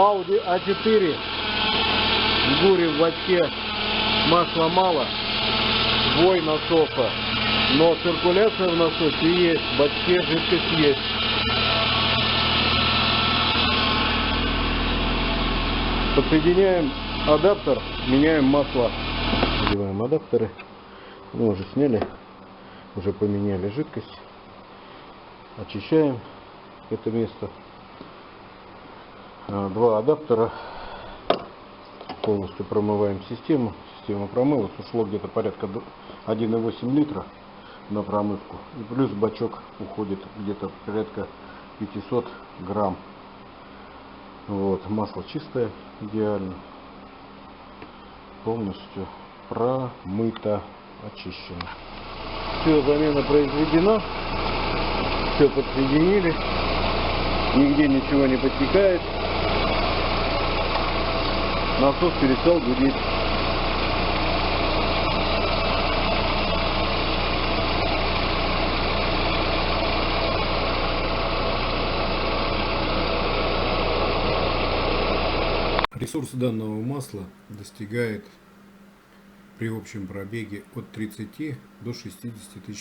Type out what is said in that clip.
Audi A4. В буре в бачке масла мало, вой насоса, но циркуляция в насосе есть, в бачке жидкость есть. Подсоединяем адаптер, меняем масло. Надеваем адаптеры. Мы уже сняли, уже поменяли жидкость. Очищаем это место. Два адаптера. Полностью промываем систему. Система промылась. Ушло где-то порядка 1,8 литра на промывку. И плюс бачок уходит где-то порядка 500 грамм. Вот, масло чистое, идеально. Полностью промыто, очищено. Все, замена произведена. Все подсоединили. Нигде ничего не подтекает. Насос перестал гудеть. Ресурс данного масла достигает при общем пробеге от 30 до 60 тысяч